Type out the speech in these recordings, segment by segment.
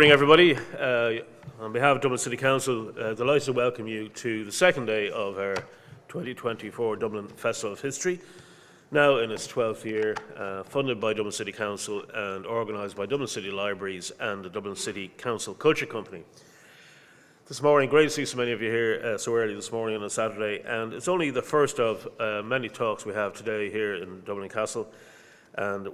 Good morning, everybody. On behalf of Dublin City Council, delighted to welcome you to the second day of our 2024 Dublin Festival of History, now in its 12th year, funded by Dublin City Council and organised by Dublin City Libraries and the Dublin City Council Culture Company. This morning, great to see so many of you here so early this morning on a Saturday, and it's only the first of many talks we have today here in Dublin Castle, and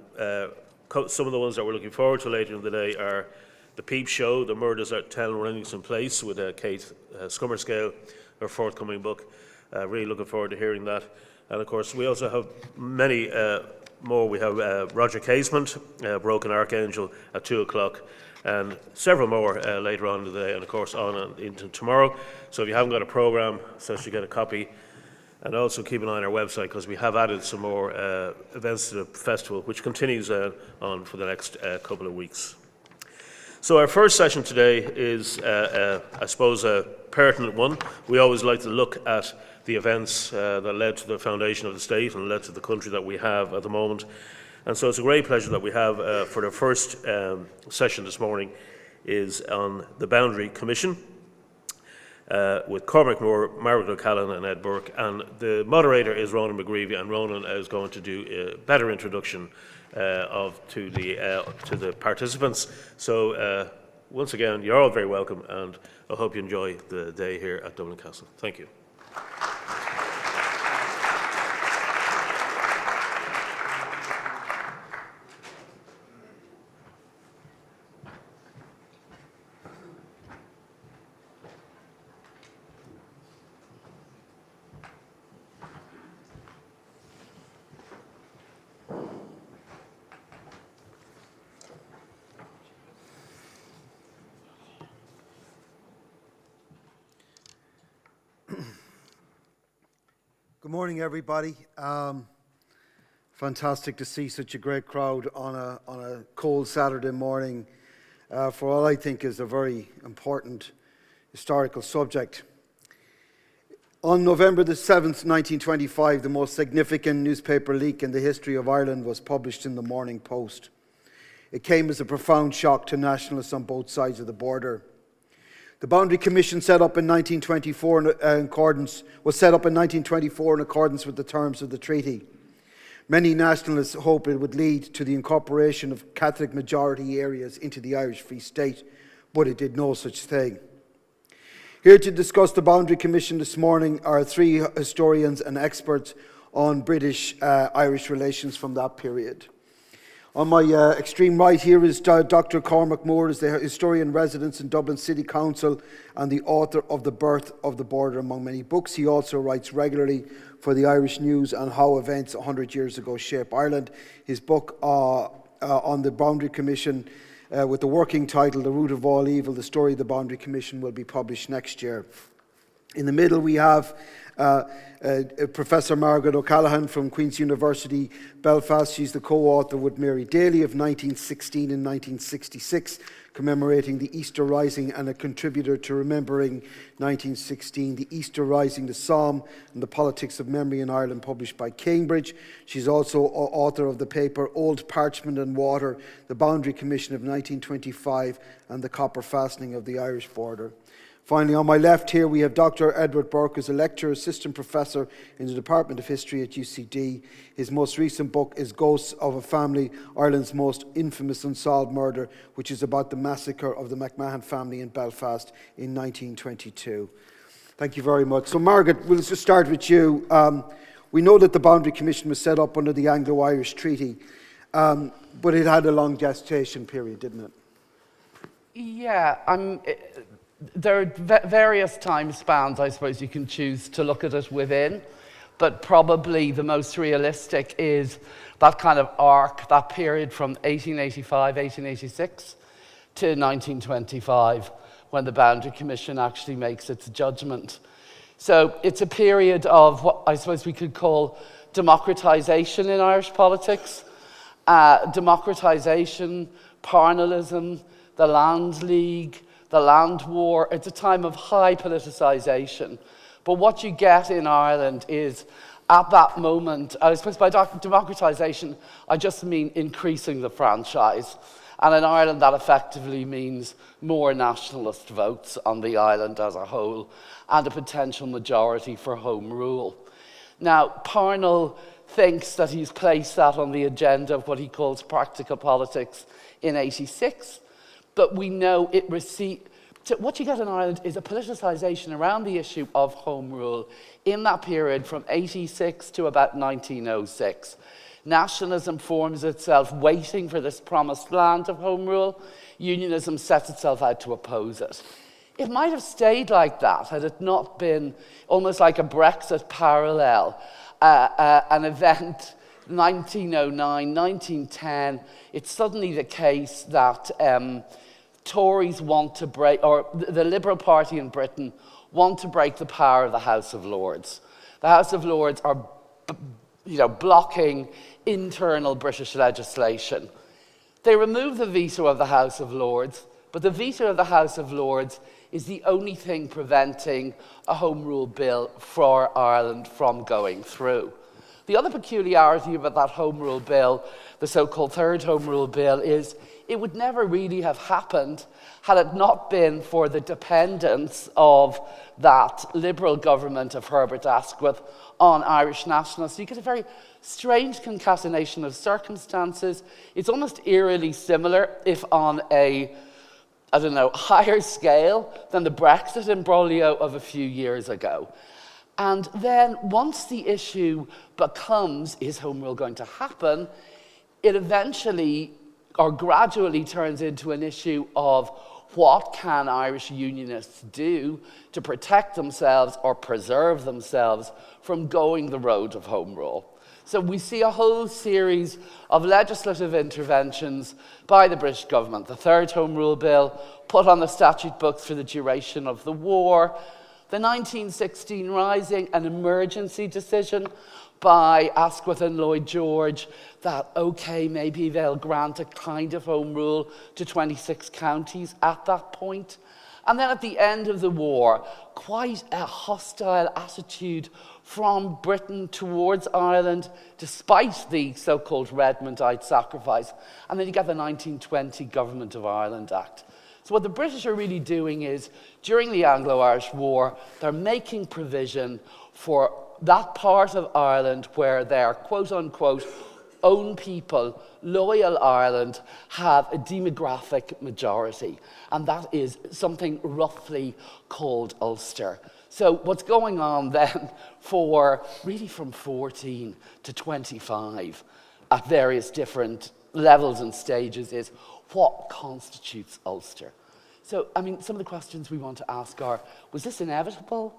some of the ones that we're looking forward to later in the day are The Peep Show, The Murders at 10 Renningston Place with Kate Scummerscale, her forthcoming book. Really looking forward to hearing that. And of course, we also have many more. We have Roger Casement, Broken Archangel at 2 o'clock, and several more later on in the day, and of course on into tomorrow. So if you haven't got a programme, so you get a copy. And also keep an eye on our website, because we have added some more events to the festival, which continues on for the next couple of weeks. So our first session today is, I suppose, a pertinent one. We always like to look at the events that led to the foundation of the state and led to the country that we have at the moment. And so it's a great pleasure that we have for the first session this morning is on the Boundary Commission with Cormac Moore, Margaret O'Callaghan and Ed Burke. And the moderator is Ronan McGreevy, and Ronan is going to do a better introduction to the participants. So once again, you're all very welcome, and I hope you enjoy the day here at Dublin Castle. Thank you. Good morning, everybody. Fantastic to see such a great crowd on a cold Saturday morning for what I think is a very important historical subject. On November the 7th, 1925, the most significant newspaper leak in the history of Ireland was published in the Morning Post. It came as a profound shock to nationalists on both sides of the border. The Boundary Commission was set up in 1924 in accordance with the terms of the treaty. Many nationalists hoped it would lead to the incorporation of Catholic majority areas into the Irish Free State, but it did no such thing. Here to discuss the Boundary Commission this morning are three historians and experts on British-Irish relations from that period. On my extreme right here is Dr. Cormac Moore, is the historian resident in Dublin City Council and the author of The Birth of the Border, among many books. He also writes regularly for the Irish News on how events 100 years ago shape Ireland. His book on the Boundary Commission with the working title, The Root of All Evil, The Story of the Boundary Commission, will be published next year. In the middle we have Professor Margaret O'Callaghan from Queen's University Belfast. She's the co-author with Mary Daly of 1916 and 1966, commemorating the Easter Rising, and a contributor to Remembering 1916, the Easter Rising, the Psalm and the Politics of Memory in Ireland, published by Cambridge. She's also author of the paper Old Parchment and Water, the Boundary Commission of 1925 and the Copper Fastening of the Irish Border. Finally, on my left here, we have Dr. Ed Burke, who's a lecturer, assistant professor in the Department of History at UCD. His most recent book is Ghosts of a Family, Ireland's Most Infamous Unsolved Murder, which is about the massacre of the MacMahon family in Belfast in 1922. Thank you very much. So, Margaret, we'll just start with you. We know that the Boundary Commission was set up under the Anglo-Irish Treaty, but it had a long gestation period, didn't it? Yeah, there are various time spans, I suppose, you can choose to look at it within, but probably the most realistic is that kind of arc, that period from 1885, 1886 to 1925, when the Boundary Commission actually makes its judgment. So it's a period of what I suppose we could call democratisation in Irish politics. Democratisation, Parnellism, the Land League, the Land War. It's a time of high politicisation. But what you get in Ireland is, at that moment, I suppose by democratisation, I just mean increasing the franchise. And in Ireland, that effectively means more nationalist votes on the island as a whole and a potential majority for home rule. Now, Parnell thinks that he's placed that on the agenda of what he calls practical politics in '86, but we know it received. So what you get in Ireland is a politicisation around the issue of home rule in that period from '86 to about 1906. Nationalism forms itself waiting for this promised land of home rule. Unionism sets itself out to oppose it. It might have stayed like that had it not been almost like a Brexit parallel, an event 1909, 1910. It's suddenly the case that Tories want to break, or the Liberal Party in Britain want to break the power of the House of Lords. The House of Lords are blocking internal British legislation. They remove the veto of the House of Lords, but the veto of the House of Lords is the only thing preventing a Home Rule Bill for Ireland from going through. The other peculiarity about that Home Rule Bill, the so-called Third Home Rule Bill, is it would never really have happened had it not been for the dependence of that Liberal government of Herbert Asquith on Irish nationalists. So you get a very strange concatenation of circumstances. It's almost eerily similar, if on a higher scale than the Brexit imbroglio of a few years ago. And then once the issue becomes, is Home Rule going to happen, it eventually or gradually turns into an issue of what can Irish unionists do to protect themselves or preserve themselves from going the road of Home Rule. So we see a whole series of legislative interventions by the British government. The Third Home Rule Bill, put on the statute books for the duration of the war. The 1916 Rising, an emergency decision by Asquith and Lloyd George that, okay, maybe they'll grant a kind of home rule to 26 counties at that point. And then at the end of the war, quite a hostile attitude from Britain towards Ireland, despite the so-called Redmondite sacrifice. And then you get the 1920 Government of Ireland Act. So what the British are really doing is, during the Anglo-Irish War, they're making provision for that part of Ireland where their quote-unquote own people, loyal Ireland, have a demographic majority. And that is something roughly called Ulster. So what's going on then for really from 14 to 25 at various different levels and stages is what constitutes Ulster? So, I mean, some of the questions we want to ask are, was this inevitable?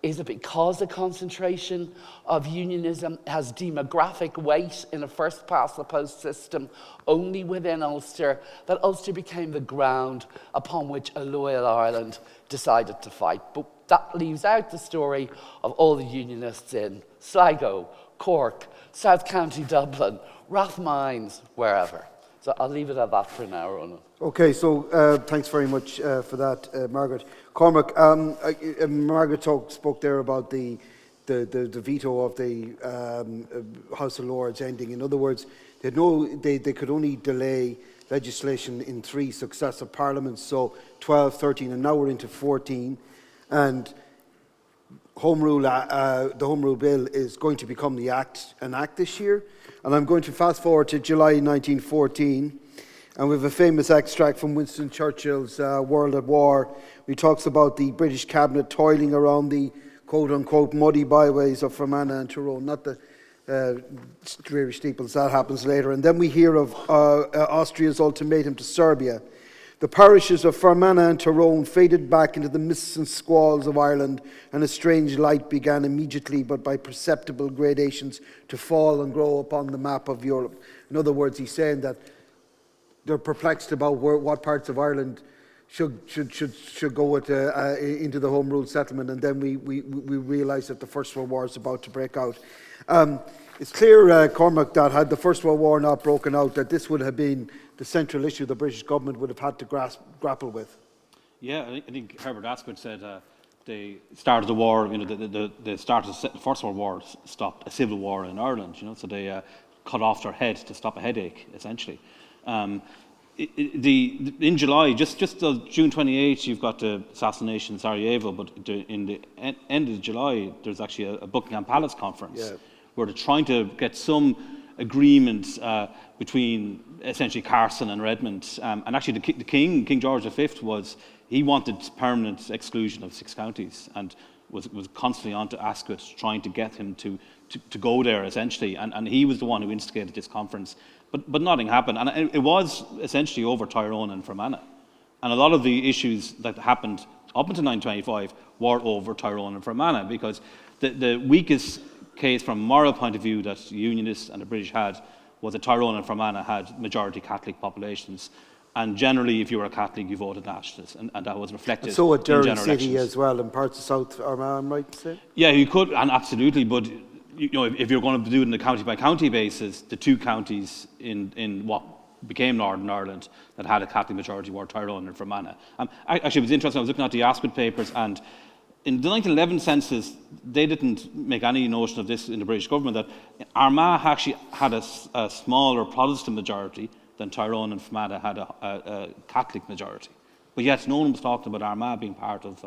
Is it because the concentration of unionism has demographic weight in a first-past-the-post system only within Ulster that Ulster became the ground upon which a loyal Ireland decided to fight? But that leaves out the story of all the unionists in Sligo, Cork, South County Dublin, Rathmines, wherever. So I'll leave it at that for now, Ronan. Okay, so thanks very much for that, Margaret. Cormac, Margaret spoke there about the veto of the House of Lords ending. In other words, they could only delay legislation in 3 successive parliaments, so 12, 13, and now we're into 14. And Home Rule, the Home Rule Bill is going to become an act this year. And I'm going to fast forward to July 1914. And we have a famous extract from Winston Churchill's World at War. He talks about the British cabinet toiling around the quote-unquote muddy byways of Fermanagh and Tyrone, not the dreary steeples. That happens later. And then we hear of Austria's ultimatum to Serbia. The parishes of Fermanagh and Tyrone faded back into the mists and squalls of Ireland, and a strange light began immediately, but by perceptible gradations, to fall and grow upon the map of Europe. In other words, he's saying that they're perplexed about what parts of Ireland should go into the Home Rule settlement, and then we realise that the First World War is about to break out. It's clear, Cormac, that had the First World War not broken out, that this would have been the central issue the British government would have had to grapple with. Yeah, I think Herbert Asquith said the start of the war, the start of the First World War stopped a civil war in Ireland, so they cut off their head to stop a headache, essentially. in July, just June 28th, you've got the assassination in Sarajevo, but in the end of July, there's actually a Buckingham Palace conference where they're trying to get some agreement between essentially Carson and Redmond. And actually the King George V, he wanted permanent exclusion of 6 counties and was constantly on to Ascot trying to get him to go there, essentially. And he was the one who instigated this conference. But nothing happened. And it was essentially over Tyrone and Fermanagh. And a lot of the issues that happened up until 925 were over Tyrone and Fermanagh, because the weakest case from a moral point of view that the Unionists and the British had was that Tyrone and Fermanagh had majority Catholic populations. And generally, if you were a Catholic, you voted Nationalist, and that was reflected And so at in Derry general City elections. as well, and parts of South Armagh, I'm right to say? Yeah, you could, and absolutely, but if you're going to do it on a county-by-county basis, the 2 counties in what became Northern Ireland that had a Catholic majority were Tyrone and Fermanagh. Actually, it was interesting, I was looking at the Ascot papers, and in the 1911 census, they didn't make any notion of this in the British government, that Armagh actually had a smaller Protestant majority than Tyrone and Fermanagh had a Catholic majority. But yet no one was talking about Armagh being part of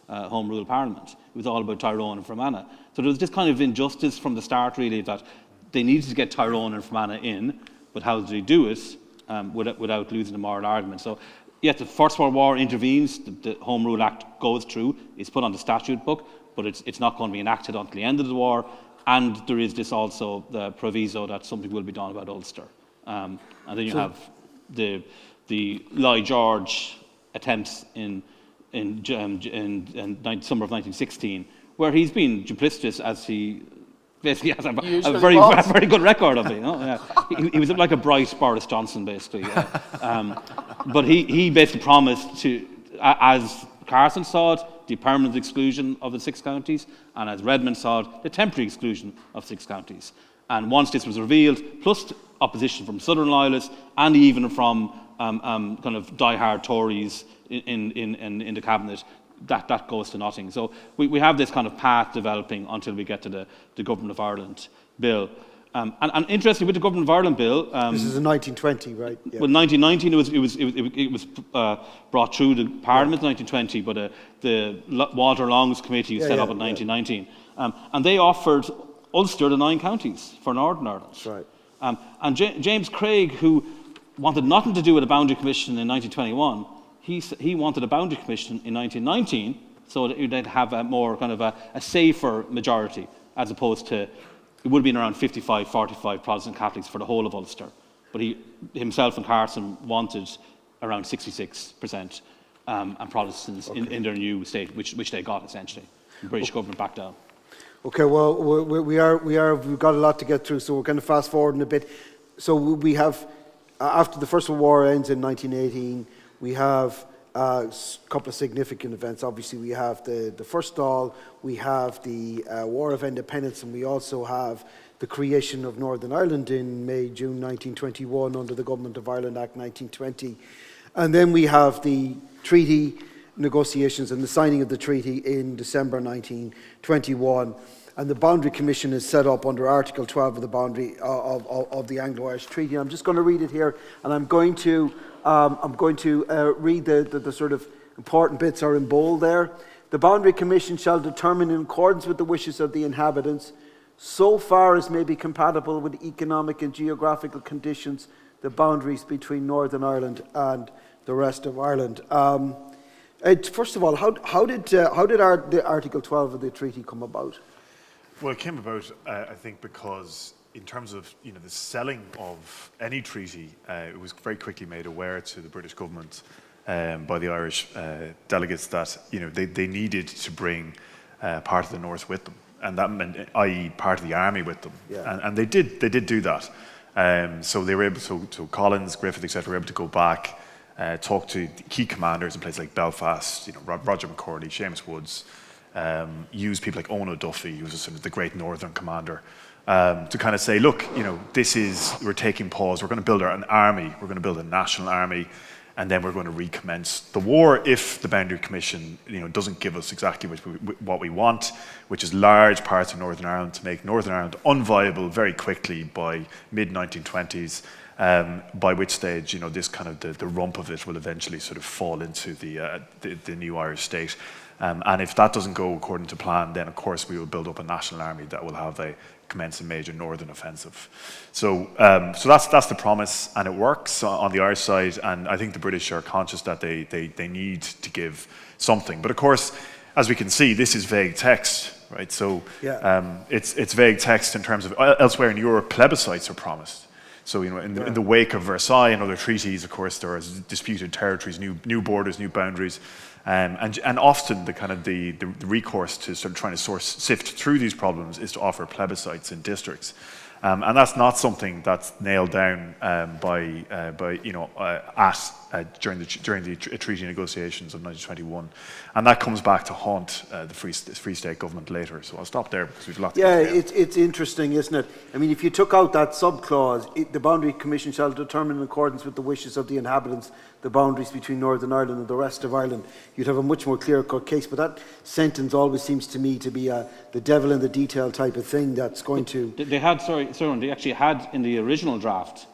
Home Rule Parliament. It was all about Tyrone and Fermanagh. So there was this kind of injustice from the start, really, that they needed to get Tyrone and Fermanagh in, but how did they do it without losing the moral argument? So, yet the First World War intervenes, the Home Rule Act goes through, it's put on the statute book, but it's not going to be enacted until the end of the war, and there is this also the proviso that something will be done about Ulster. And then you have the Lloyd George attempts in summer of 1916, where he's been duplicitous, as he basically has a very good record of it. He was like a bright Boris Johnson, basically. But he basically promised to, as Carson saw it, the permanent exclusion of the 6 counties, and as Redmond saw it, the temporary exclusion of 6 counties. And once this was revealed, plus opposition from Southern Loyalists and even from kind of die-hard Tories in the cabinet, that goes to nothing. So we have this kind of path developing until we get to the Government of Ireland bill. And interestingly, with the Government of Ireland bill, this is in 1920, right? Yeah. Well, 1919 it was brought through the Parliament in 1920, but the Walter Long's committee was set up in 1919, and they offered Ulster the 9 counties for Northern Ireland. That's right. And James Craig, who wanted nothing to do with a boundary commission in 1921, he wanted a boundary commission in 1919, so that they'd have a more kind of a safer majority, as opposed to, it would have been around 55-45 Protestant Catholics for the whole of Ulster. But himself and Carson wanted around 66% and Protestants in their new state, which they got, essentially. The British government backed down. Okay, well, we've got a lot to get through, so we're going to fast forward in a bit. So we have, after the First World War ends in 1918, we have a couple of significant events. Obviously, we have the First Dáil, we have the War of Independence, and we also have the creation of Northern Ireland in June 1921 under the Government of Ireland Act 1920. And then we have the treaty negotiations and the signing of the treaty in December 1921, and the Boundary Commission is set up under Article 12 of the boundary of the Anglo-Irish Treaty. I'm just going to read it here, and I'm going to read the sort of important bits are in bold there. The Boundary Commission shall determine, in accordance with the wishes of the inhabitants, so far as may be compatible with economic and geographical conditions, the boundaries between Northern Ireland and the rest of Ireland. First of all, how did the Article 12 of the treaty come about? Well, it came about, I think, because in terms of the selling of any treaty, it was very quickly made aware to the British government by the Irish delegates that they needed to bring part of the North with them, and that meant, i.e., part of the army with them, and they did do that. So they were able to Collins, Griffith, etc., were able to go back. Talk to key commanders in places like Belfast, Roger McCorley, Seamus Woods, use people like Eoin O'Duffy, who was sort of the great Northern commander, to kind of say, look, we're taking pause, we're going to build an army, we're going to build a national army, and then we're going to recommence the war if the Boundary Commission, doesn't give us exactly what we want, which is large parts of Northern Ireland, to make Northern Ireland unviable very quickly by mid-1920s. by which stage, this kind of the rump of it will eventually sort of fall into the new Irish state. And if that doesn't go according to plan, then of course we will build up a national army that will have commence a major northern offensive. So that's the promise, and it works on the Irish side. And I think the British are conscious that they need to give something. But of course, as we can see, this is vague text, right? So it's vague text in terms of elsewhere in Europe, plebiscites are promised. So in the wake of Versailles and other treaties, of course, there are disputed territories, new borders, new boundaries. And often the recourse to sort of trying to sift through these problems is to offer plebiscites in districts, and that's not something that's nailed down during the treaty negotiations of 1921, and that comes back to haunt the Free State government later. So I'll stop there because we've lots. Yeah, it's interesting, isn't it? I mean, if you took out that sub-clause, the Boundary Commission shall determine in accordance with the wishes of the inhabitants the boundaries between Northern Ireland and the rest of Ireland, you'd have a much more clear-cut case. But that sentence always seems to me to be the devil in the detail type of thing that's going to... They actually had in the original draft,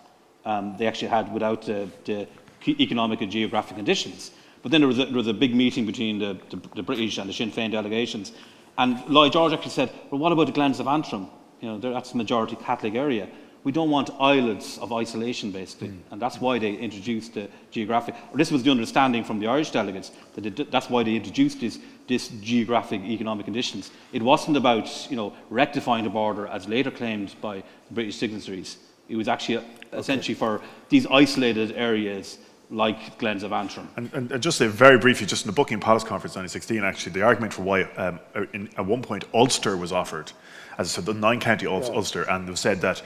they actually had without the economic and geographic conditions. But then there was a big meeting between the British and the Sinn Féin delegations. And Lloyd George actually said, well, what about the Glens of Antrim? That's a majority Catholic area. We don't want islands of isolation, basically. And that's why they introduced the geographic, or this was the understanding from the Irish delegates, that's why they introduced this geographic economic conditions. It wasn't about, rectifying the border as later claimed by the British signatories. It was actually essentially for these isolated areas like Glens of Antrim. And just say very briefly, just in the Buckingham Palace Conference 1916, actually, the argument for why at one point Ulster was offered, as I said, the 9-county Ulster, and they said that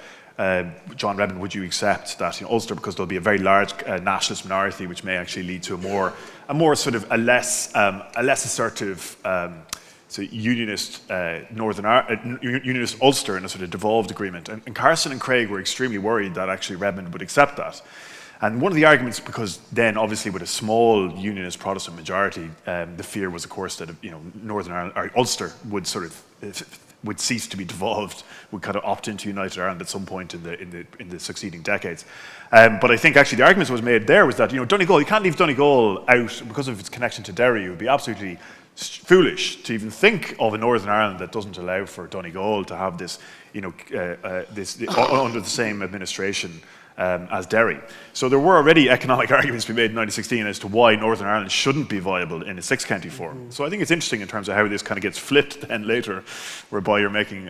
John Redmond, would you accept that Ulster, because there'll be a very large nationalist minority, which may actually lead to a less assertive unionist unionist Ulster in a sort of devolved agreement. And Carson and Craig were extremely worried that actually Redmond would accept that. And one of the arguments, because then obviously with a small unionist Protestant majority, the fear was, of course, that Northern Ireland or Ulster would would cease to be devolved, would kind of opt into United Ireland at some point in the succeeding decades. But I think actually the argument was made there was that Donegal, you can't leave Donegal out because of its connection to Derry. It would be absolutely foolish to even think of a Northern Ireland that doesn't allow for Donegal to have this, under the same administration as Derry. So there were already economic arguments to be made in 1916 as to why Northern Ireland shouldn't be viable in a 6-county form. So I think it's interesting in terms of how this kind of gets flipped then later, whereby you're making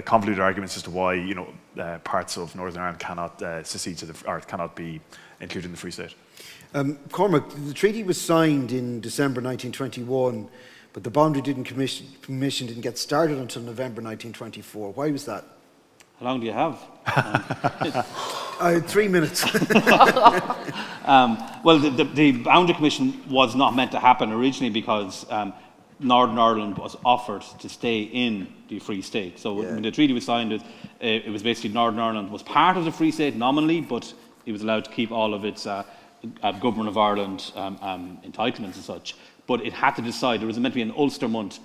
convoluted arguments as to why parts of Northern Ireland cannot secede to or cannot be included in the Free State. Cormac, the treaty was signed in December 1921, but the Boundary Commission didn't get started until November 1924. Why was that? How long do you have? I had 3 minutes. Well, the Boundary Commission was not meant to happen originally because Northern Ireland was offered to stay in the Free State. So when the treaty was signed, it was basically Northern Ireland was part of the Free State nominally, but it was allowed to keep all of its Government of Ireland entitlements and such. But it had to decide. There was meant to be an Ulster month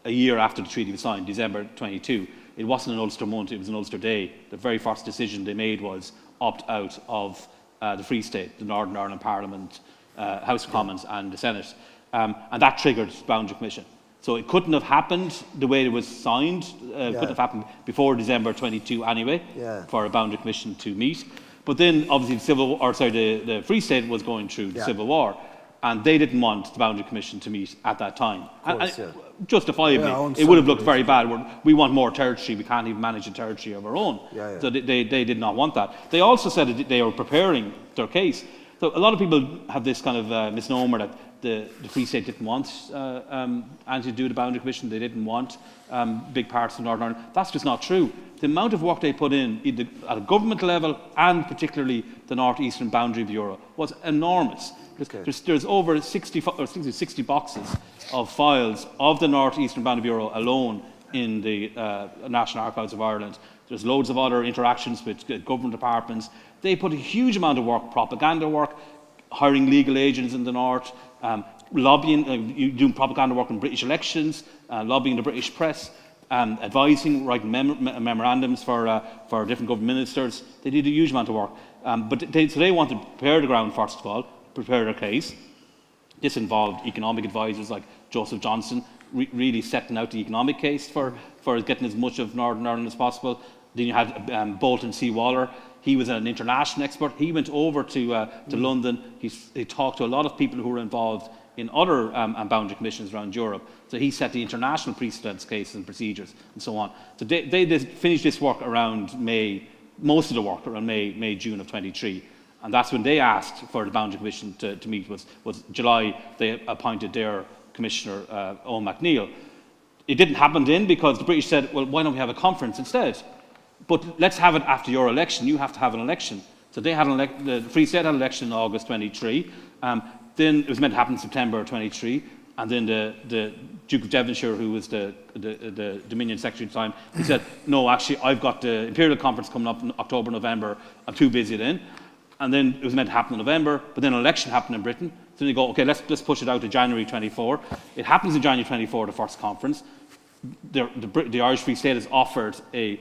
a year after the treaty was signed, December 22. It wasn't an Ulster month, it was an Ulster day. The very first decision they made was opt out of the Free State, the Northern Ireland Parliament, House of Commons and the Senate. And that triggered the Boundary Commission. So it couldn't have happened the way it was signed. Couldn't have happened before December 22 anyway, for a Boundary Commission to meet. But then obviously the Free State was going through the Civil War, and they didn't want the Boundary Commission to meet at that time. Justifiably, it would have looked very bad. We want more territory. We can't even manage a territory of our own. So they did not want that. They also said that they were preparing their case. So a lot of people have this kind of misnomer that the Free State didn't want to do the Boundary Commission. They didn't want big parts of Northern Ireland. That's just not true. The amount of work they put in at a government level and particularly the North Eastern Boundary Bureau was enormous. There's over 60 boxes of files of the North Eastern Boundary Bureau alone in the National Archives of Ireland. There's loads of other interactions with government departments. They put a huge amount of work, propaganda work, hiring legal agents in the North, lobbying, doing propaganda work in British elections, lobbying the British press. advising, writing memorandums for different government ministers. They did a huge amount of work. So they wanted to prepare the ground, first of all, prepare their case. This involved economic advisors like Joseph Johnson, really setting out the economic case for getting as much of Northern Ireland as possible. Then you had Bolton C. Waller. He was an international expert. He went over to London. He talked to a lot of people who were involved in other boundary commissions around Europe. So he set the international precedents, cases and procedures and so on. So they finished this work around May, most of the work around May, June of 23. And that's when they asked for the boundary commission to meet. Was July. They appointed their commissioner, Eoin MacNeill. It didn't happen then because the British said, well, why don't we have a conference instead? But let's have it after your election. You have to have an election. So they had the Free State had an election in August 23. Then it was meant to happen in September 23. And then the Duke of Devonshire, who was the Dominion Secretary at the time, he said, no, actually, I've got the Imperial Conference coming up in October, November. I'm too busy then. And then it was meant to happen in November, but then an election happened in Britain. So then they go, okay, let's push it out to January 24. It happens in January 24, the first conference. The Irish Free State is offered a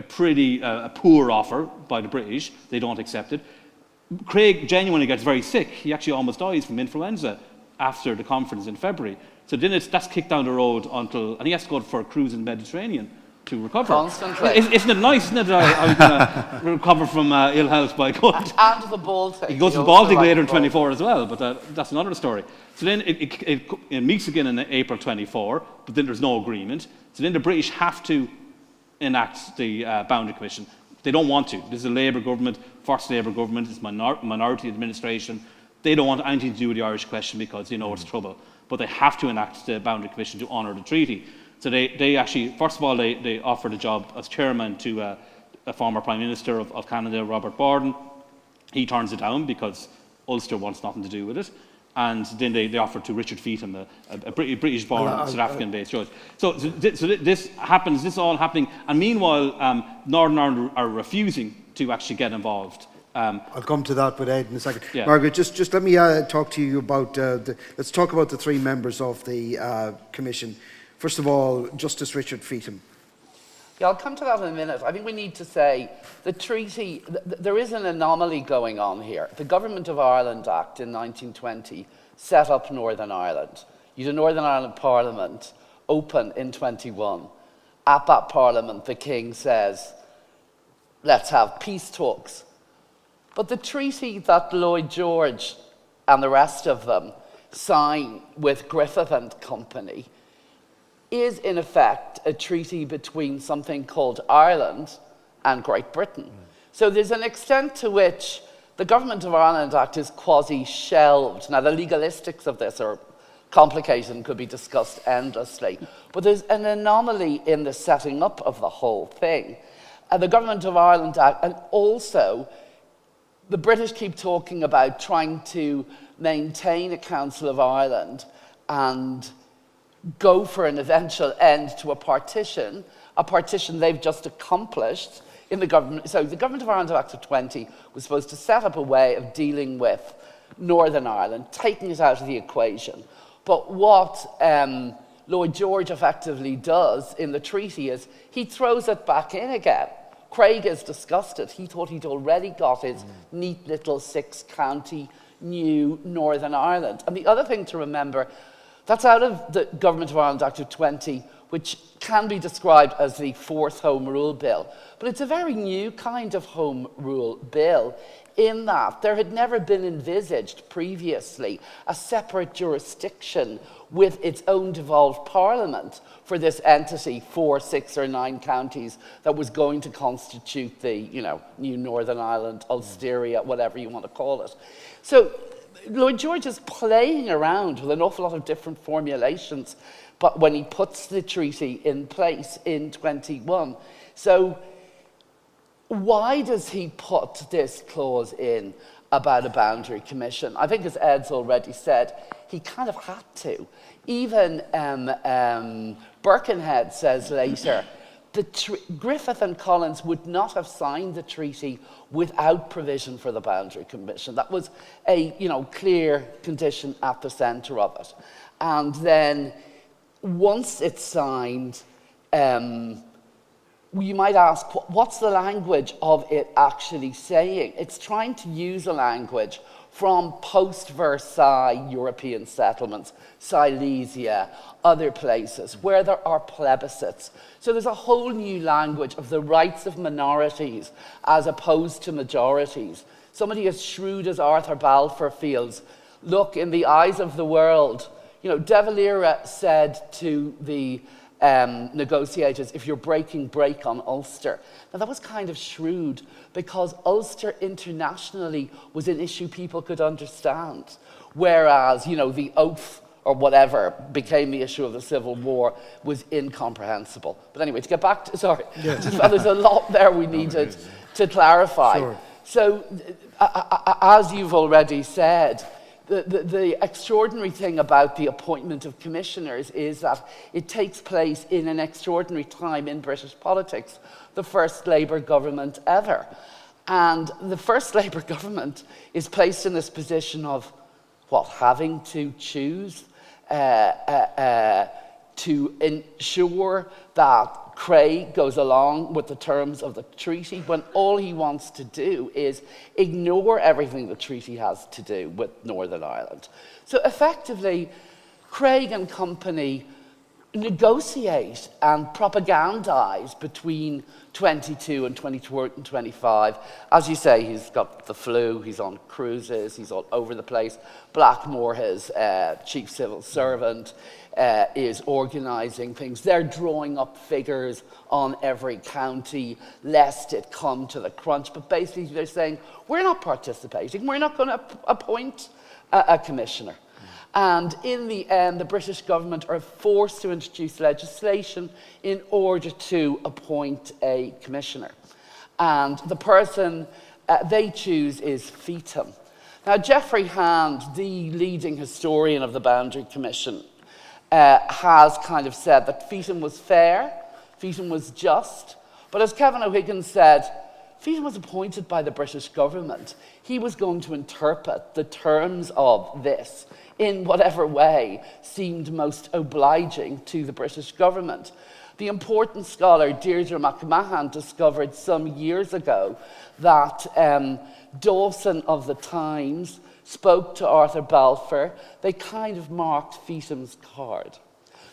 pretty poor offer by the British. They don't accept it. Craig genuinely gets very sick. He actually almost dies from influenza after the conference in February. So then that's kicked down the road and he has to go for a cruise in the Mediterranean to recover. Constantly. Isn't it nice, isn't it? I'm going to recover from ill health by going. And the Baltic. He goes to the Baltic later in 24 as well, but that's another story. So then it meets again in April 24, but then there's no agreement. So then the British have to enact the Boundary Commission. They don't want to. This is a Labour government, first Labour government, it's minority administration. They don't want anything to do with the Irish question because they know it's trouble. But they have to enact the Boundary Commission to honour the treaty. So they actually, first of all, they offered a job as chairman to a former Prime Minister of Canada, Robert Borden. He turns it down because Ulster wants nothing to do with it. And then they offered to Richard Feetham, a British-born, South African-based judge. So this happens, this is all happening. And meanwhile, Northern Ireland are refusing to actually get involved. I'll come to that with Ed in a second. Yeah. Margaret, just let me talk to you about, let's talk about the three members of the Commission. First of all, Justice Richard Feetham. Yeah, I'll come to that in a minute. I think we need to say the treaty, there is an anomaly going on here. The Government of Ireland Act in 1920 set up Northern Ireland. You had a Northern Ireland Parliament open in 21. At that Parliament, the King says, let's have peace talks. But the treaty that Lloyd George and the rest of them sign with Griffith and Company is in effect a treaty between something called Ireland and Great Britain. So there's an extent to which the Government of Ireland Act is quasi-shelved. Now the legalistics of this are complicated and could be discussed endlessly, but there's an anomaly in the setting up of the whole thing. The Government of Ireland Act, and also the British keep talking about trying to maintain a Council of Ireland and go for an eventual end to a partition they've just accomplished in the government. So the Government of Ireland Act of 20 was supposed to set up a way of dealing with Northern Ireland, taking it out of the equation. But what Lloyd George effectively does in the treaty is he throws it back in again. Craig is disgusted. He thought he'd already got his neat little six-county new Northern Ireland. And the other thing to remember, that's out of the Government of Ireland Act of 20, which can be described as the fourth Home Rule Bill. But it's a very new kind of Home Rule Bill in that there had never been envisaged previously a separate jurisdiction with its own devolved parliament for this entity, 4, 6 or 9 counties that was going to constitute the, new Northern Ireland, Ulsteria, whatever you want to call it. So Lloyd George is playing around with an awful lot of different formulations, but when he puts the treaty in place in 21. So why does he put this clause in about a boundary commission? I think, as Ed's already said, he kind of had to. Even Birkenhead says later, Griffith and Collins would not have signed the treaty without provision for the Boundary Commission. That was a clear condition at the centre of it. And then once it's signed, you might ask, what's the language of it actually saying? It's trying to use a language from post-Versailles European settlements, Silesia, other places, where there are plebiscites. So there's a whole new language of the rights of minorities as opposed to majorities. Somebody as shrewd as Arthur Balfour feels, look, in the eyes of the world, you know, De Valera said to the negotiators, if you're breaking, break on Ulster. Now that was kind of shrewd because Ulster internationally was an issue people could understand, whereas, you know, the oath or whatever became the issue of the Civil War was incomprehensible. But anyway, to get back to, sorry, there's a lot there we needed to clarify. Sure. So, as you've already said, the extraordinary thing about the appointment of commissioners is that it takes place in an extraordinary time in British politics, the first Labour government ever. And the first Labour government is placed in this position of, what, having to choose to ensure that Craig goes along with the terms of the treaty when all he wants to do is ignore everything the treaty has to do with Northern Ireland. So effectively, Craig and company negotiate and propagandize between 22 and 24 and 25. As you say, he's got the flu, he's on cruises, he's all over the place. Blackmore, his chief civil servant, is organising things. They're drawing up figures on every county, lest it come to the crunch. But basically they're saying, we're not participating, we're not going to appoint a commissioner. And in the end, the British government are forced to introduce legislation in order to appoint a commissioner. And the person they choose is Feetham. Now, Geoffrey Hand, the leading historian of the Boundary Commission, has kind of said that Feetham was fair, Feetham was just, but as Kevin O'Higgins said, Feetham was appointed by the British government. He was going to interpret the terms of this in whatever way seemed most obliging to the British government. The important scholar Deirdre McMahon discovered some years ago that Dawson of the Times spoke to Arthur Balfour. They kind of marked Feetham's card.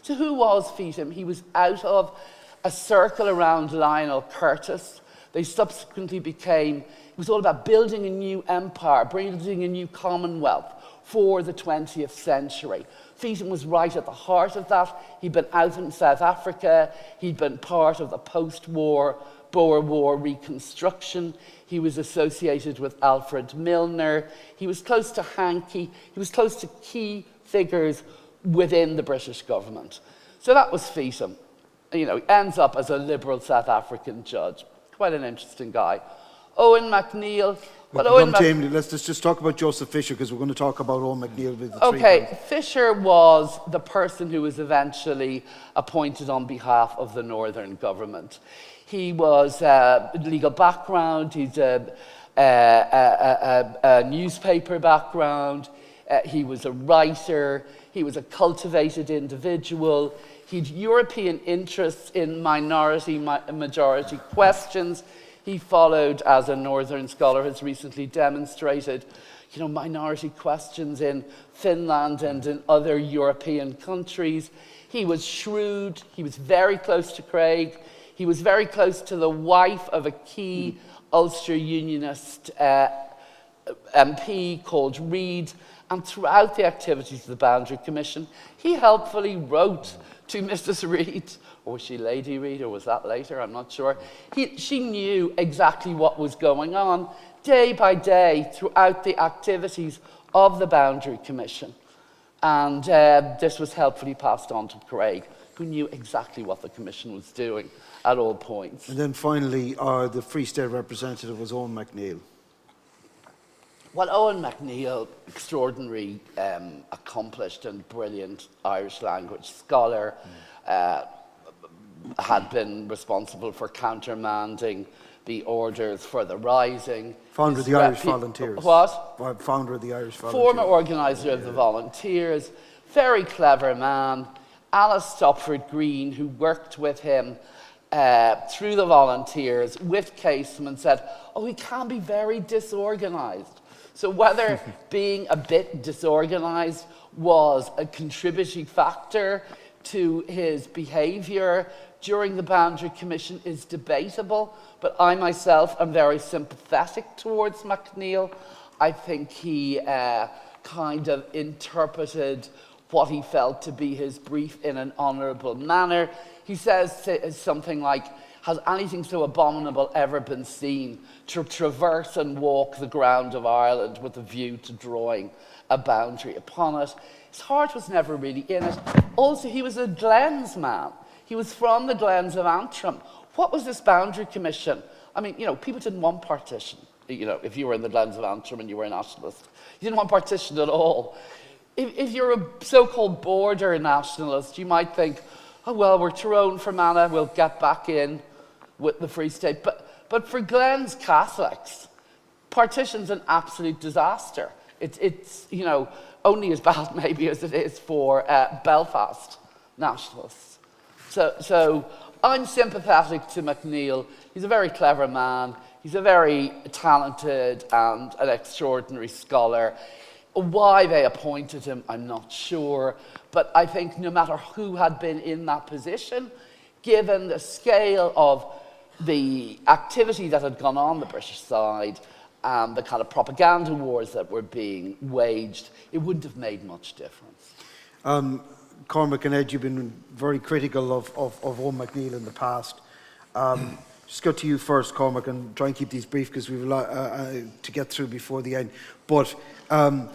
So who was Feetham? He was out of a circle around Lionel Curtis. They subsequently became, it was all about building a new empire, building a new commonwealth for the 20th century. Feetham was right at the heart of that. He'd been out in South Africa. He'd been part of the post-war Boer War reconstruction. He was associated with Alfred Milner. He was close to Hankey. He was close to key figures within the British government. So that was Feetham. You know, he ends up as a liberal South African judge. Quite an interesting guy. Eoin MacNeill. Let's just talk about Joseph Fisher, because we're going to talk about Eoin MacNeill with the Okay, Fisher was the person who was eventually appointed on behalf of the Northern government. He was legal background, he's a newspaper background, he was a writer, he was a cultivated individual, he'd European interests in minority-majority questions. He followed, as a Northern scholar has recently demonstrated, you know, minority questions in Finland and in other European countries. He was shrewd. He was very close to Craig. He was very close to the wife of a key Ulster Unionist MP called Reid. And throughout the activities of the Boundary Commission, he helpfully wrote to Mrs. Reid, or was she Lady Reid, or was that later? I'm not sure. She knew exactly what was going on day by day throughout the activities of the Boundary Commission. And this was helpfully passed on to Craig, who knew exactly what the Commission was doing at all points. And then finally, the Free State representative was Eoin MacNeill. Well, Eoin MacNeill, extraordinary, accomplished and brilliant Irish language scholar, had been responsible for countermanding the orders for the Rising. Founder of the Irish Volunteers. What? Founder of the Irish Volunteers. Former organiser of the Volunteers, very clever man, Alice Stopford Green, who worked with him through the volunteers with Casement, said, oh, he can be very disorganised. So whether being a bit disorganised was a contributing factor to his behaviour during the Boundary Commission is debatable, but I myself am very sympathetic towards MacNeill. I think he kind of interpreted what he felt to be his brief in an honourable manner. He says something like, has anything so abominable ever been seen, to traverse and walk the ground of Ireland with a view to drawing a boundary upon it? His heart was never really in it. Also, he was a Glens man. He was from the Glens of Antrim. What was this Boundary Commission? I mean, you know, people didn't want partition. You know, if you were in the Glens of Antrim and you were a nationalist, you didn't want partition at all. If you're a so-called border nationalist, you might think, oh, well, we're Tyrone Fermanagh, we'll get back in with the Free State. But for Glens Catholics, partition's an absolute disaster. It's you know, only as bad maybe as it is for Belfast nationalists. So I'm sympathetic to MacNeill. He's a very clever man. He's a very talented and an extraordinary scholar. Why they appointed him, I'm not sure. But I think no matter who had been in that position, given the scale of the activity that had gone on the British side and the kind of propaganda wars that were being waged, it wouldn't have made much difference. Cormac and Ed, you've been very critical of Eoin MacNeill in the past. Just go to you first, Cormac, and try and keep these brief because we've a lot to get through before the end. But Eoin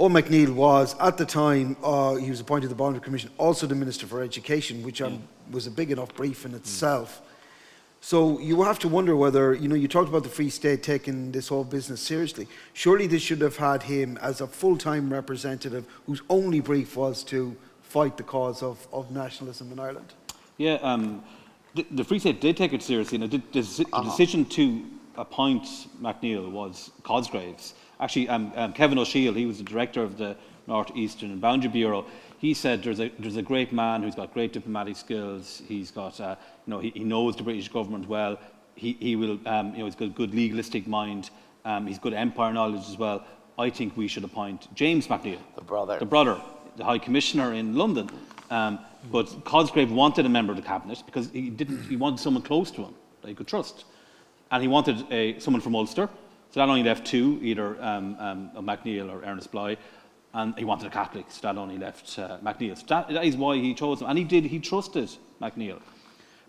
MacNeill was, at the time, he was appointed to the Boundary Commission, also the Minister for Education, which was a big enough brief in itself. So you have to wonder whether, you know, you talked about the Free State taking this whole business seriously. Surely they should have had him as a full-time representative whose only brief was to fight the cause of nationalism in Ireland. Yeah, the Free State did take it seriously. And the decision to appoint MacNeill was Cosgrave's. Actually, Kevin O'Shiel, he was the director of the North Eastern Boundary Bureau. He said there's a great man who's got great diplomatic skills. He's got, you know, he knows the British government well. He will, you know, he's got a good legalistic mind. He's good empire knowledge as well. I think we should appoint James MacNeill, the brother, the High Commissioner in London. But Cosgrave wanted a member of the cabinet because he wanted someone close to him that he could trust, and he wanted someone from Ulster. So that only left two, either MacNeill or Ernest Bligh. And he wanted a Catholic, so that only left MacNeill. So that is why he chose him, and he trusted MacNeill.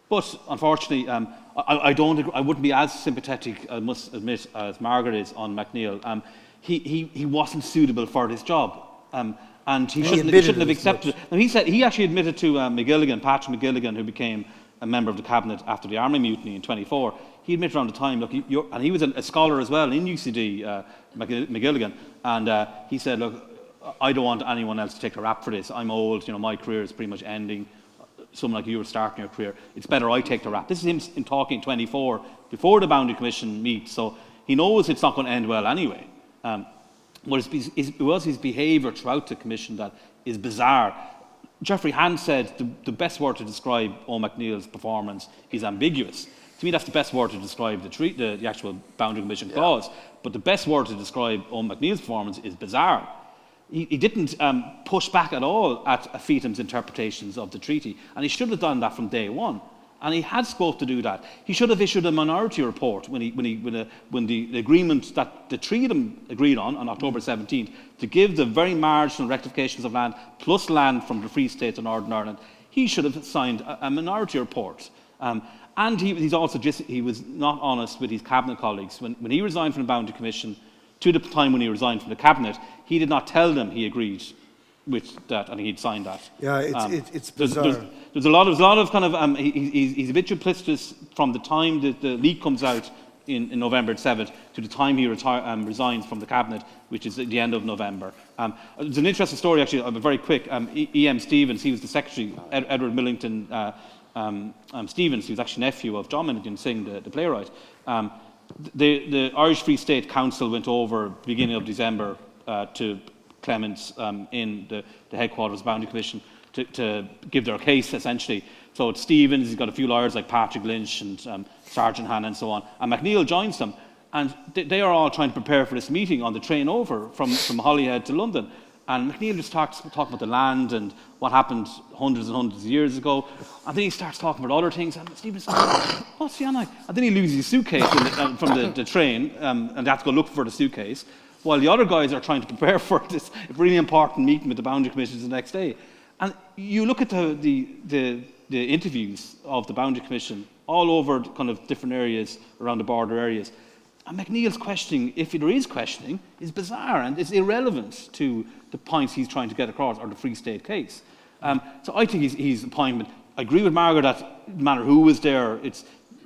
But unfortunately, I wouldn't be as sympathetic, I must admit, as Margaret is on MacNeill. He wasn't suitable for this job, and he shouldn't have accepted it. And he actually admitted to Patrick McGilligan, who became a member of the cabinet after the Army Mutiny in '24. He admitted around the time, look, and he was a scholar as well in UCD, McGilligan, and he said, look, I don't want anyone else to take the rap for this. I'm old, you know, my career is pretty much ending. Someone like you are starting your career. It's better I take the rap. This is him in talking 24 before the Boundary Commission meets, so he knows it's not going to end well anyway. But it was his behaviour throughout the commission that is bizarre. Geoffrey Hand said the best word to describe Eoin MacNeill's performance is ambiguous. To me, that's the best word to describe the actual Boundary Commission clause. But the best word to describe Eoin MacNeill's performance is bizarre. He didn't push back at all at Feetham's interpretations of the treaty, and he should have done that from day one. And he had scope to do that. He should have issued a minority report when the agreement that the three of them agreed on October 17th to give the very marginal rectifications of land plus land from the Free State of Northern Ireland. He should have signed a minority report. And he was not honest with his cabinet colleagues when he resigned from the Boundary Commission. To the time when he resigned from the cabinet, he did not tell them he agreed with that and he'd signed that. Yeah, it's bizarre. There's a lot of kind of he's a bit duplicitous from the time that the leak comes out in November 7th to the time he resigns from the cabinet, which is at the end of November. There's an interesting story actually, very quick. E.M. Stevens, he was the secretary. Edward Millington Stevens, he was actually nephew of John Millington Singh, the playwright. The Irish Free State Council went over beginning of December to Clements in the headquarters of the Boundary Commission to give their case, essentially. So it's Stevens, he's got a few lawyers like Patrick Lynch and Sergeant Hanna and so on, and MacNeill joins them. And they are all trying to prepare for this meeting on the train over from Holyhead to London. And MacNeill just talks about the land and what happened hundreds and hundreds of years ago. And then he starts talking about other things. And Stephen says, what's he on? And then he loses his suitcase from the train, and they have to go look for the suitcase, while the other guys are trying to prepare for this really important meeting with the Boundary Commissioners the next day. And you look at the interviews of the Boundary Commission all over kind of different areas around the border areas. And MacNeill's questioning, if there is questioning, is bizarre and it's irrelevant to the points he's trying to get across, or the Free State case. So I think his appointment, I agree with Margaret that no matter who was there, it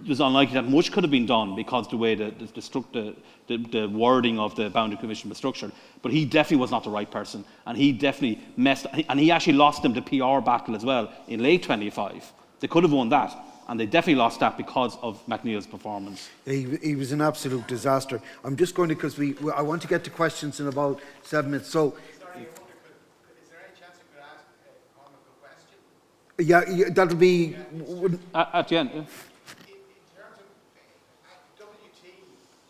was unlikely that much could have been done because the way the wording of the Boundary Commission was structured. But he definitely was not the right person, and he definitely and he actually lost them the PR battle as well in late 25. They could have won that. And they definitely lost that because of MacNeill's performance. He was an absolute disaster. I'm just going to, because I want to get to questions in about 7 minutes. So, sorry, is there any chance I could ask Cormac a question? yeah, that'll be At the end, yeah. In terms of WT,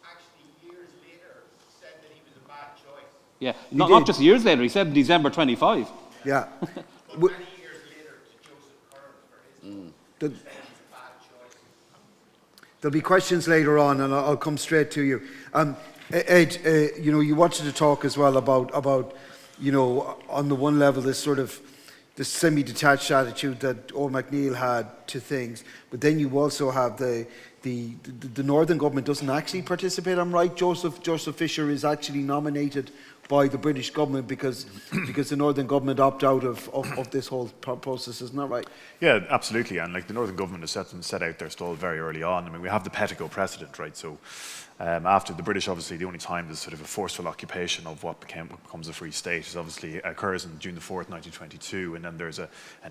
actually years later said that he was a bad choice. Yeah, not just years later. He said December 25. yeah. But many years later to Joseph Curran for his The- said he's a bad choice. There'll be questions later on, and I'll come straight to you. Ed, you wanted to talk as well about, on the one level, this sort of this semi-detached attitude that Eoin MacNeill had to things, but then you also have the Northern government doesn't actually participate. I'm right. Joseph Fisher is actually nominated by the British government because the Northern government opt out of this whole process, isn't that right? Yeah, absolutely. And like the Northern government has set out their stall very early on. I mean, we have the Petticoat precedent, right? So after the British, obviously, the only time there's sort of a forceful occupation of what becomes a free state is obviously occurs on June the 4th, 1922, and then there's an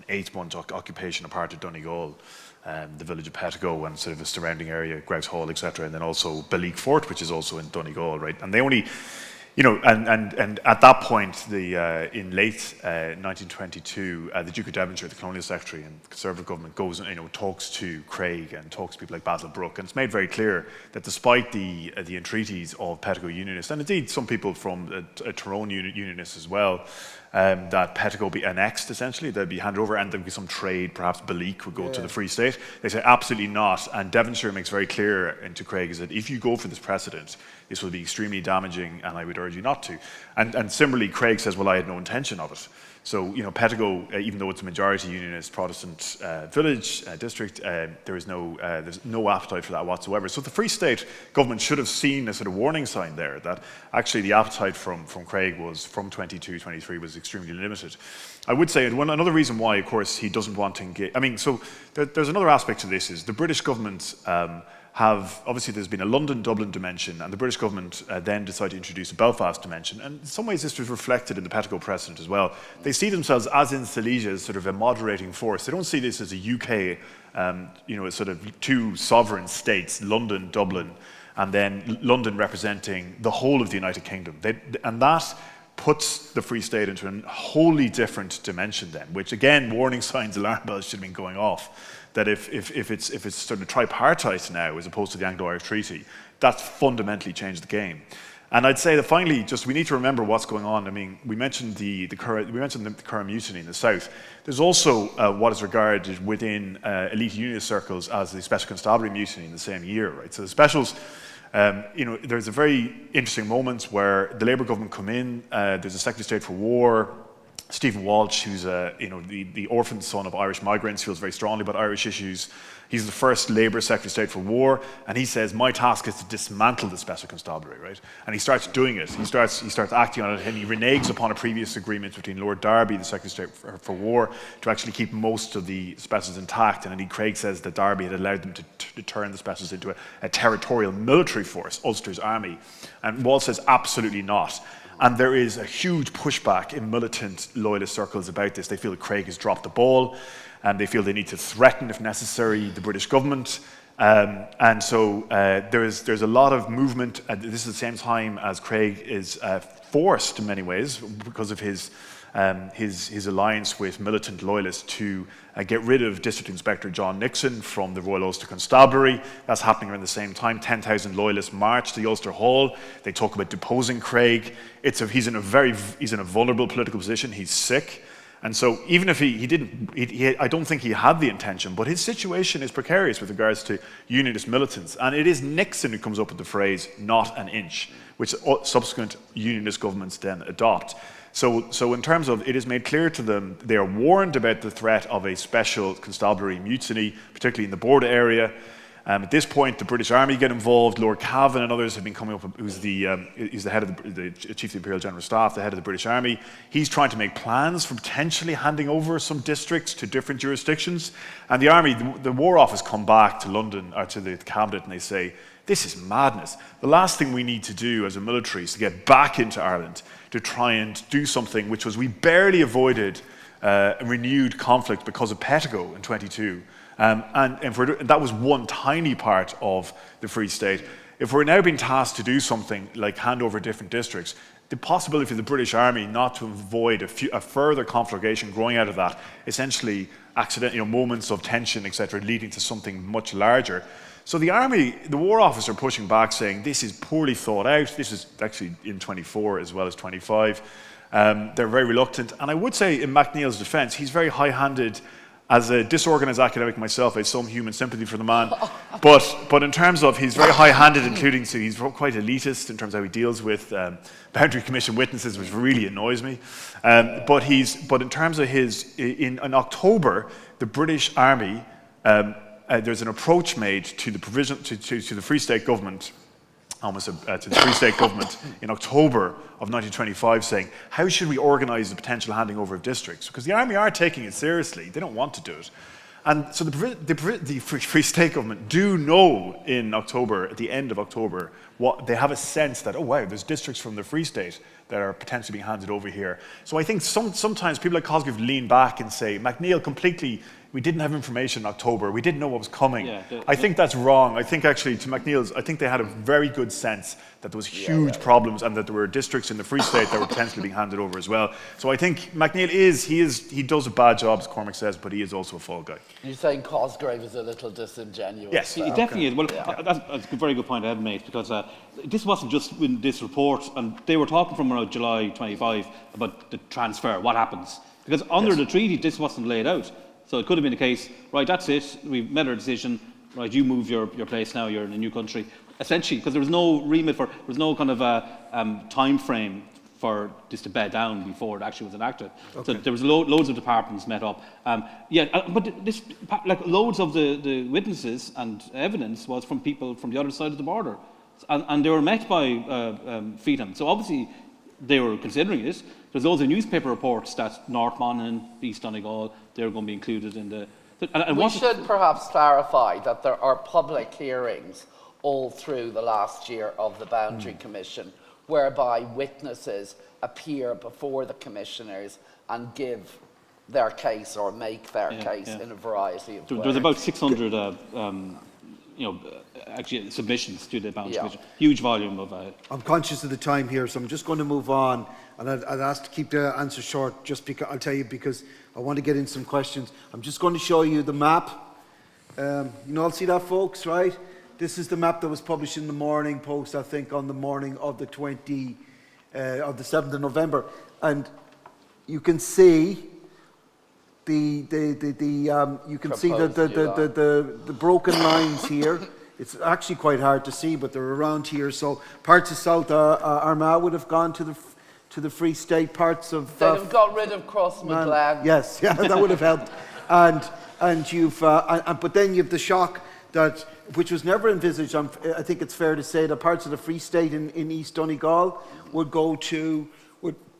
8-month occupation of part of Donegal, the village of Petticoat and sort of the surrounding area, Grouse Hall, etc., and then also Beleek Fort, which is also in Donegal, right? And they only and at that point, in late 1922, the Duke of Devonshire, the Colonial Secretary and Conservative government goes and talks to Craig and talks to people like Basil Brooke, and it's made very clear that despite the entreaties of Petticoat Unionists, and indeed some people from Tyrone Unionists as well, that Petticoat be annexed essentially, they'd be handed over, and there'd be some trade, perhaps Beleek would go to the Free State. They say absolutely not, and Devonshire makes very clear to Craig is that if you go for this precedent, this will be extremely damaging, and I would urge you not to. And similarly, Craig says, well, I had no intention of it. So, Petticoat, even though it's a majority unionist Protestant village, district, there's no appetite for that whatsoever. So the Free State government should have seen a sort of warning sign there that actually the appetite from Craig was, from 22, 23, was extremely limited. I would say another reason why, of course, he doesn't want to engage. I mean, so there's another aspect to this is the British government obviously there's been a London-Dublin dimension, and the British government then decided to introduce a Belfast dimension, and in some ways this was reflected in the Petticoat precedent as well. They see themselves, as in Silesia, as sort of a moderating force. They don't see this as a UK, as sort of two sovereign states, London, Dublin, and then London representing the whole of the United Kingdom. And that puts the Free State into a wholly different dimension then, which again, warning signs, alarm bells should have been going off. That if it's sort of tripartite now as opposed to the Anglo-Irish Treaty, that's fundamentally changed the game. And I'd say that finally, just we need to remember what's going on. I mean, we mentioned the Curran mutiny in the south. There's also what is regarded within elite unionist circles as the Special Constabulary mutiny in the same year, right? So the specials. There's a very interesting moment where the Labour government come in. There's a Secretary of State for War. Stephen Walsh, who's the orphan son of Irish migrants, feels very strongly about Irish issues. He's the first Labour Secretary of State for War, and he says, my task is to dismantle the Special Constabulary, right? And he starts doing it. He starts acting on it, and he reneges upon a previous agreement between Lord Derby, the Secretary of State for War, to actually keep most of the specials intact. And indeed, Craig says that Derby had allowed them to turn the specials into a territorial military force, Ulster's army. And Walsh says, absolutely not. And there is a huge pushback in militant loyalist circles about this. They feel that Craig has dropped the ball, and they feel they need to threaten, if necessary, the British government. And so there's a lot of movement. This is the same time as Craig is forced, in many ways, because of his his alliance with militant loyalists to get rid of District Inspector John Nixon from the Royal Ulster Constabulary. That's happening around the same time. 10,000 loyalists march to the Ulster Hall. They talk about deposing Craig. He's in a vulnerable political position. He's sick. And so even if I don't think he had the intention, but his situation is precarious with regards to unionist militants. And it is Nixon who comes up with the phrase, "not an inch," which subsequent unionist governments then adopt. So in terms of, it is made clear to them, they are warned about the threat of a special constabulary mutiny, particularly in the border area. At this point, the British Army get involved. Lord Cavan and others have been coming up, he's the head of the Chief of the Imperial General Staff, the head of the British Army. He's trying to make plans for potentially handing over some districts to different jurisdictions. And the Army, the War Office come back to London, or to the Cabinet, and they say, this is madness. The last thing we need to do as a military is to get back into Ireland to try and do something which was, we barely avoided a renewed conflict because of Pettigo in 22. And that was one tiny part of the Free State. If we're now being tasked to do something like hand over different districts, the possibility for the British Army not to avoid a further conflagration growing out of that, essentially accident, moments of tension, etc., leading to something much larger. So the Army, the War Office are pushing back, saying this is poorly thought out. This is actually in 24 as well as 25. They're very reluctant. And I would say, in MacNeill's defence, he's very high-handed. As a disorganised academic myself, I have some human sympathy for the man. But in terms of, he's very high-handed, including, so he's quite elitist in terms of how he deals with Boundary Commission witnesses, which really annoys me. But in terms of in October, the British Army, there's an approach made to the to the Free State government, to the Free State government in October of 1925, saying, how should we organise the potential handing over of districts? Because the Army are taking it seriously. They don't want to do it. And so the Free State government do know in October, at the end of October, they have a sense that, oh wow, there's districts from the Free State that are potentially being handed over here. So I think sometimes people like Cosgrave lean back and say, MacNeill we didn't have information in October, we didn't know what was coming. I think that's wrong. I think actually, to MacNeill's, I think they had a very good sense that there was huge problems and that there were districts in the Free State that were potentially being handed over as well. So I think MacNeill he does a bad job, as Cormac says, but he is also a fall guy. You're saying Cosgrave is a little disingenuous? Yes, he definitely is. Well, that's a very good point Ed made, because this wasn't just in this report, and they were talking from around July 25 about the transfer, what happens. Because under the treaty, this wasn't laid out. So it could have been the case, right, that's it, we've made our decision, right, you move your place now, you're in a new country. Essentially, because there was no remit there was no kind of time frame for this to bed down before it actually was enacted. Okay. So there was loads of departments met up. But this, like, loads of the witnesses and evidence was from people from the other side of the border. And they were met by Feetham. So obviously they were considering it. There's loads of newspaper reports that North Monaghan, East Donegal, they're going to be included in the... We should perhaps clarify that there are public hearings all through the last year of the Boundary Commission, whereby witnesses appear before the commissioners and give their case or make their case in a variety of ways. There's about 600 actually submissions to the Boundary Commission. Huge volume of... I'm conscious of the time here, so I'm just going to move on. And I'd ask to keep the answer short, just because I'll tell you, because I want to get in some questions. I'm just going to show you the map. You all see that, folks, right? This is the map that was published in the Morning Post, I think, on the morning of the 7th of November. And you can see the broken lines here. It's actually quite hard to see, but they're around here. So parts of South Armagh would have gone to the Free State, parts of... They'd have got rid of Crossmaglen. Yes, yeah, that would have helped. And you've... but then you've the shock that, which was never envisaged, I think it's fair to say, that parts of the Free State in East Donegal would go to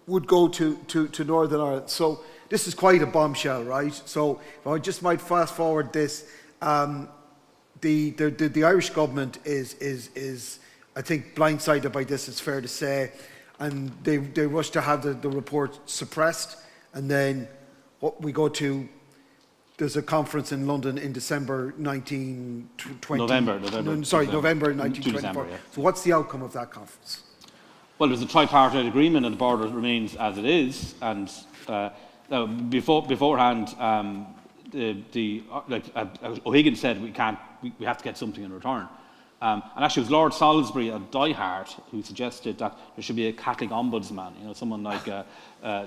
Northern Ireland. So this is quite a bombshell, right? So if I just might fast forward this, the Irish government is I think blindsided by this, it's fair to say, and they rush to have the report suppressed, and then what we go to, there's a conference in London in December 1920. November 1924. So what's the outcome of that conference? Well, there's a tripartite agreement and the border remains as it is. And beforehand, O'Higgins said we have to get something in return. And actually, it was Lord Salisbury, a diehard, who suggested that there should be a Catholic ombudsman. Someone like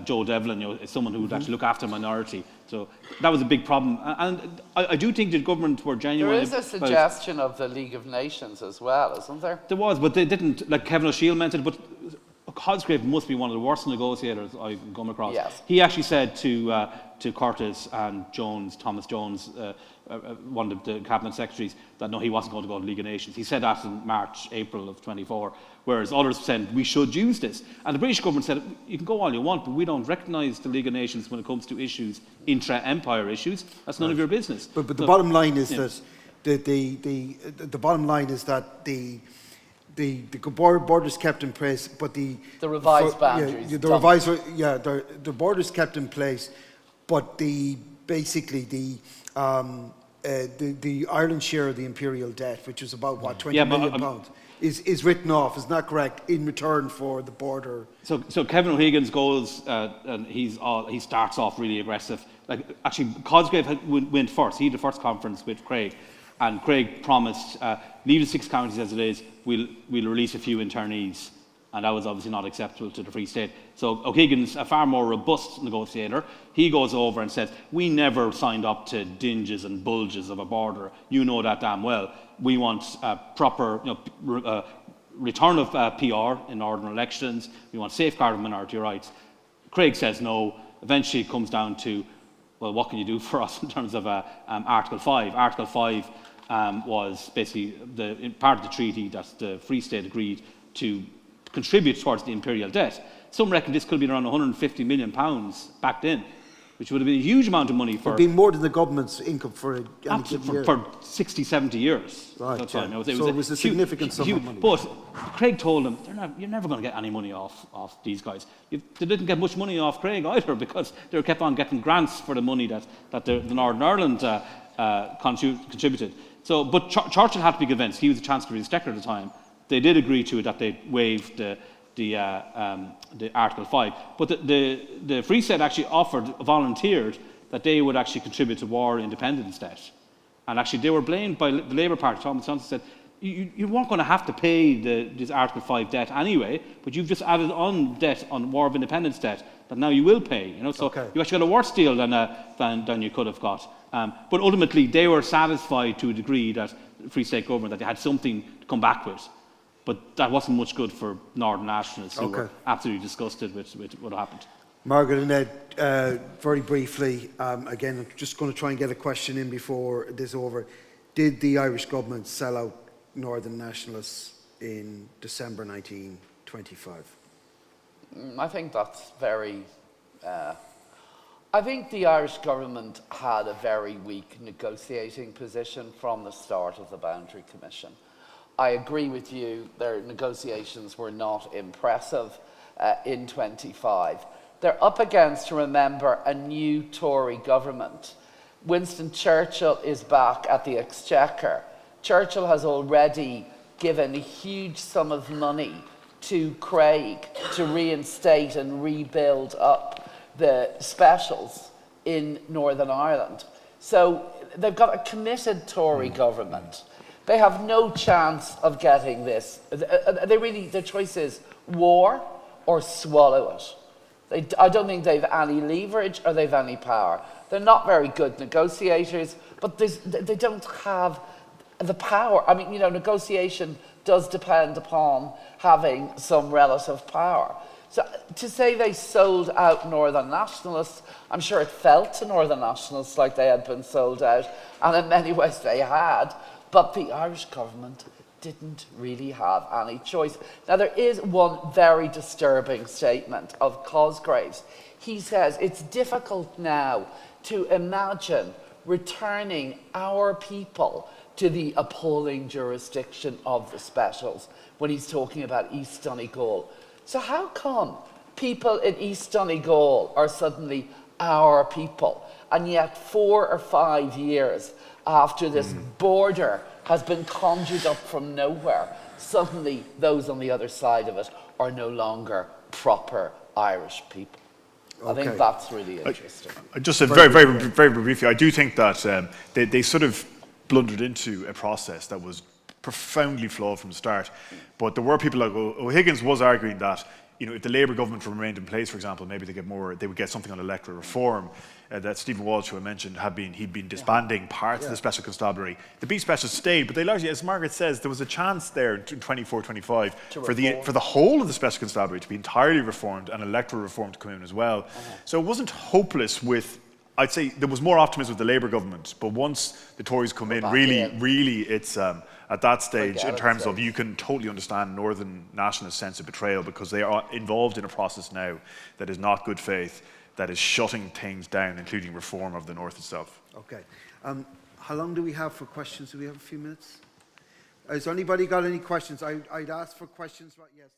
Joe Devlin, someone who would actually look after a minority. So that was a big problem. And I do think the government were genuine. There is a suggestion of the League of Nations as well, isn't there? There was, but they didn't. Like Kevin O'Shiel mentioned, but Cosgrave must be one of the worst negotiators I've come across. Yes. He actually said to Curtis and Thomas Jones, one of the cabinet secretaries, that no, he wasn't going to go to the League of Nations. He said that in March, April of 24, whereas others said we should use this. And the British government said, you can go all you want, but we don't recognise the League of Nations when it comes to issues, intra-empire issues. That's none of your business. But the bottom line is that the bottom line is that the borders kept in place, but the revised boundaries. The borders kept in place, but the Ireland share of the imperial debt, which was about what, 20 million pounds, is written off. Is not correct in return for the border. So Kevin O'Higgins goes and he starts off really aggressive. Like actually, Cosgrave went first. He had the first conference with Craig. And Craig promised, leave the 6 counties as it is, we'll release a few internees. And that was obviously not acceptable to the Free State. So O'Higgins, a far more robust negotiator, he goes over and says, we never signed up to dinges and bulges of a border. You know that damn well. We want proper return of PR in Northern elections. We want safeguard of minority rights. Craig says no. Eventually it comes down to, well, what can you do for us in terms of Article 5? Article 5 was basically part of the treaty that the Free State agreed to contribute towards the imperial debt. Some reckon this could have been around £150 million back then, which would have been a huge amount of money for... It would be more than the government's income for any given year. For 60, 70 years. Right, That's yeah. right. It was a significant sum of money. But Craig told them, you're never going to get any money off these guys. They didn't get much money off Craig either, because they kept on getting grants for the money that the Northern Ireland contributed. So, but Churchill had to be convinced. He was the Chancellor of the Exchequer at the time. They did agree to it, that they waived the Article 5. But the Free State actually volunteered that they would actually contribute to war independence debt. And actually they were blamed by the Labour Party. Thomas Johnson said, you weren't going to have to pay this Article 5 debt anyway, but you've just added on debt on war of independence debt that now you will pay. So you actually got a worse deal than you could have got. But ultimately they were satisfied to a degree, that the Free State government, that they had something to come back with. But that wasn't much good for Northern nationalists who were absolutely disgusted with what happened. Margaret and Ed, very briefly, again, I'm just going to try and get a question in before this is over. Did the Irish government sell out Northern nationalists in December 1925? I think that's very... I think the Irish government had a very weak negotiating position from the start of the Boundary Commission. I agree with you, their negotiations were not impressive in 25. They're up against, remember, a new Tory government. Winston Churchill is back at the Exchequer. Churchill has already given a huge sum of money to Craig to reinstate and rebuild up the specials in Northern Ireland. So they've got a committed Tory government. They have no chance of getting this. Their choice is war or swallow it. I don't think they've any leverage or they've any power. They're not very good negotiators, but they don't have the power. I mean, negotiation does depend upon having some relative power. So to say they sold out Northern nationalists, I'm sure it felt to Northern nationalists like they had been sold out, and in many ways they had. But the Irish government didn't really have any choice. Now, there is one very disturbing statement of Cosgrave's. He says it's difficult now to imagine returning our people to the appalling jurisdiction of the specials when he's talking about East Donegal. So how come people in East Donegal are suddenly our people, and yet 4 or 5 years after this border has been conjured up from nowhere, suddenly those on the other side of it are no longer proper Irish people. I Okay. think that's really interesting. Just very briefly, I do think that they sort of blundered into a process that was profoundly flawed from the start. But there were people like O'Higgins was arguing that, you know, if the Labour government remained in place, for example, maybe they would get something on electoral reform. That Stephen Walsh, who I mentioned, he'd been disbanding parts of the Special Constabulary. The Beat Specials stayed, but they largely, as Margaret says, there was a chance there in 24-25 for the whole of the Special Constabulary to be entirely reformed and electoral reform to come in as well. So it wasn't hopeless with, I'd say there was more optimism with the Labour government, but once the Tories come in, really it's at that stage, in terms of, you can totally understand Northern nationalist sense of betrayal, because they are involved in a process now that is not good faith, that is shutting things down, including reform of the North itself. Okay. How long do we have for questions? Do we have a few minutes? Has anybody got any questions? I'd ask for questions. Yes.